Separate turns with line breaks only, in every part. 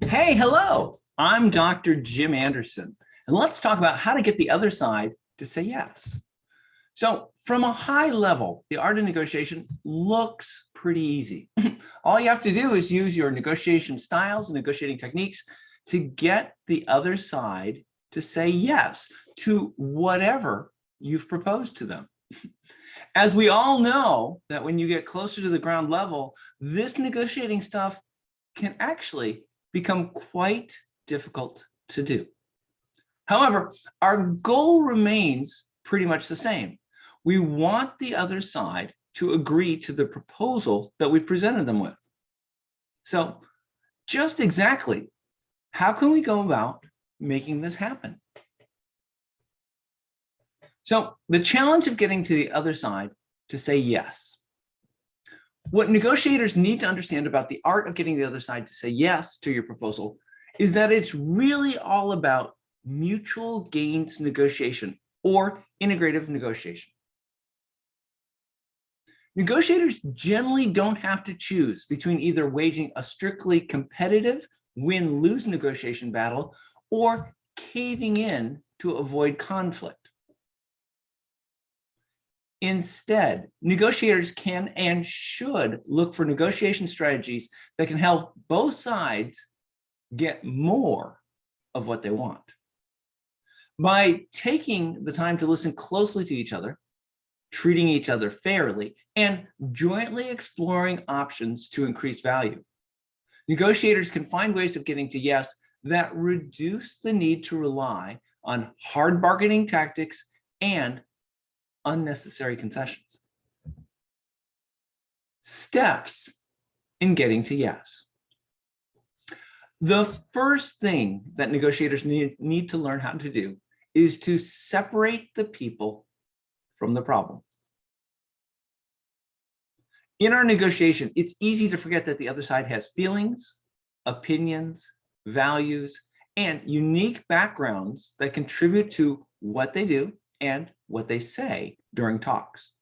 Hey, hello. I'm Dr. Jim Anderson, and let's talk about how to get the other side to say yes. So, from a high level, the art of negotiation looks pretty easy. All you have to do is use your negotiation styles and negotiating techniques to get the other side to say yes to whatever you've proposed to them. As we all know, that when you get closer to the ground level, this negotiating stuff can actually become quite difficult to do. However, our goal remains pretty much the same. We want the other side to agree to the proposal that we've presented them with. So, just exactly how can we go about making this happen? So, the challenge of getting to the other side to say yes. What negotiators need to understand about the art of getting the other side to say yes to your proposal is that it's really all about mutual gains negotiation or integrative negotiation. Negotiators generally don't have to choose between either waging a strictly competitive win-lose negotiation battle or caving in to avoid conflict. Instead, negotiators can and should look for negotiation strategies that can help both sides get more of what they want. By taking the time to listen closely to each other, treating each other fairly, and jointly exploring options to increase value, negotiators can find ways of getting to yes that reduce the need to rely on hard bargaining tactics and unnecessary concessions. Steps in getting to yes. The first thing that negotiators need to learn how to do is to separate the people from the problem. In our negotiation, it's easy to forget that the other side has feelings, opinions, values, and unique backgrounds that contribute to what they do and what they say during talks.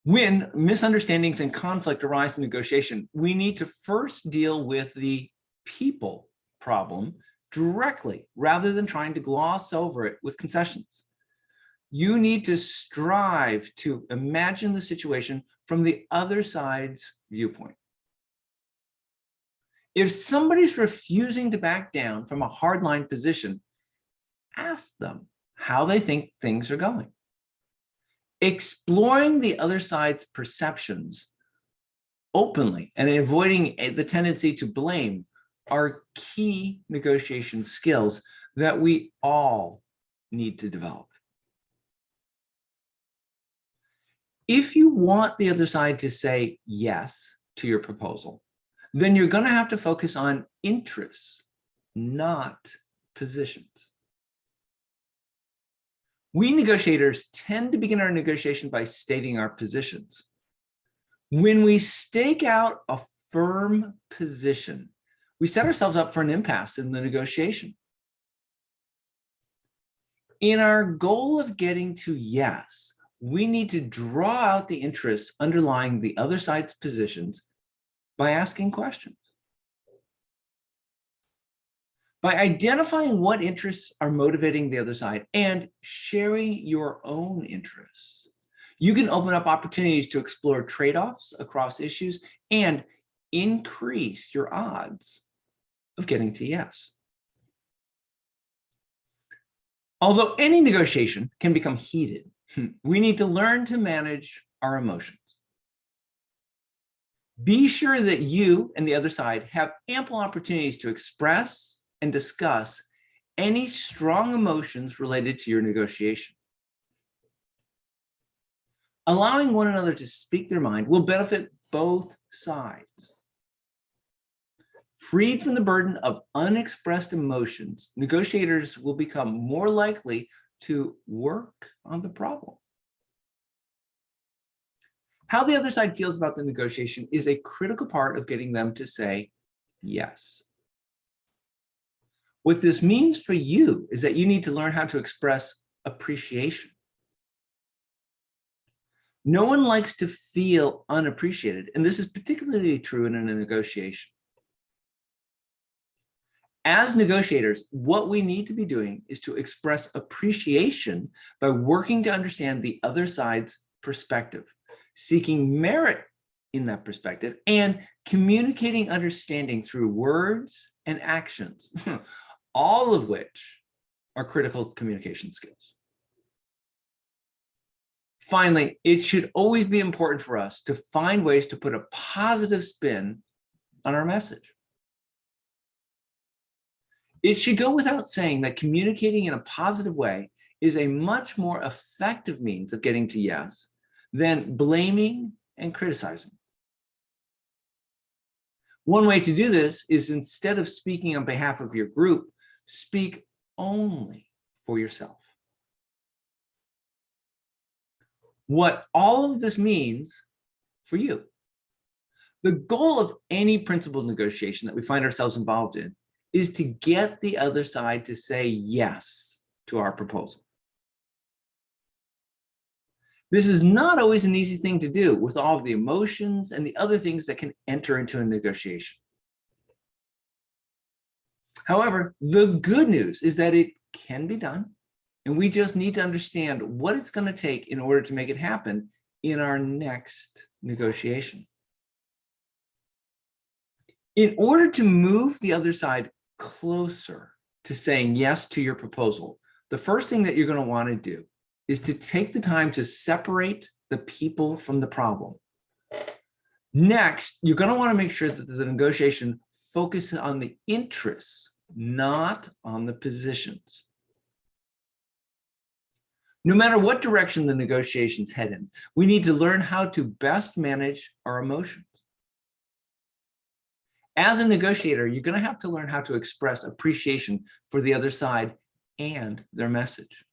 When misunderstandings and conflict arise in negotiation, we need to first deal with the people problem directly rather than trying to gloss over it with concessions. You need to strive to imagine the situation from the other side's viewpoint. If somebody's refusing to back down from a hardline position, ask them how they think things are going. Exploring the other side's perceptions openly and avoiding the tendency to blame are key negotiation skills that we all need to develop. If you want the other side to say yes to your proposal, then you're going to have to focus on interests, not positions. We negotiators tend to begin our negotiation by stating our positions. When we stake out a firm position, we set ourselves up for an impasse in the negotiation. In our goal of getting to yes, we need to draw out the interests underlying the other side's positions by asking questions. By identifying what interests are motivating the other side and sharing your own interests, you can open up opportunities to explore trade-offs across issues and increase your odds of getting to yes. Although any negotiation can become heated, we need to learn to manage our emotions. Be sure that you and the other side have ample opportunities to express and discuss any strong emotions related to your negotiation. Allowing one another to speak their mind will benefit both sides. Freed from the burden of unexpressed emotions, negotiators will become more likely to work on the problem. How the other side feels about the negotiation is a critical part of getting them to say yes. What this means for you is that you need to learn how to express appreciation. No one likes to feel unappreciated, and this is particularly true in a negotiation. As negotiators, what we need to be doing is to express appreciation by working to understand the other side's perspective, seeking merit in that perspective, and communicating understanding through words and actions, all of which are critical communication skills. Finally, it should always be important for us to find ways to put a positive spin on our message. It should go without saying that communicating in a positive way is a much more effective means of getting to yes than blaming and criticizing. One way to do this is, instead of speaking on behalf of your group, speak only for yourself. What all of this means for you. The goal of any principled negotiation that we find ourselves involved in is to get the other side to say yes to our proposal. This is not always an easy thing to do with all of the emotions and the other things that can enter into a negotiation. However, the good news is that it can be done, and we just need to understand what it's going to take in order to make it happen in our next negotiation. In order to move the other side closer to saying yes to your proposal, the first thing that you're going to want to do is to take the time to separate the people from the problem. Next, you're going to want to make sure that the negotiation focuses on the interests, not on the positions. No matter what direction the negotiations head in, we need to learn how to best manage our emotions. As a negotiator, you're going to have to learn how to express appreciation for the other side and their message.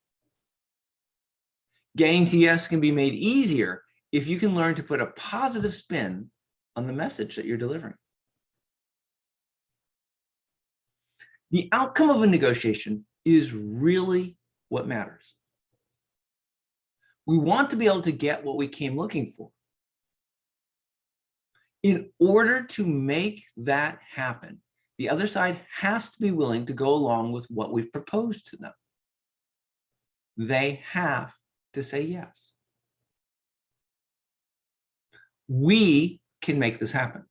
Getting to yes can be made easier if you can learn to put a positive spin on the message that you're delivering. The outcome of a negotiation is really what matters. We want to be able to get what we came looking for. In order to make that happen, the other side has to be willing to go along with what we've proposed to them. They have to say yes. We can make this happen.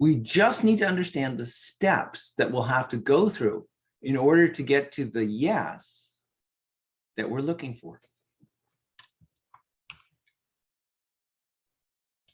We just need to understand the steps that we'll have to go through in order to get to the yes that we're looking for.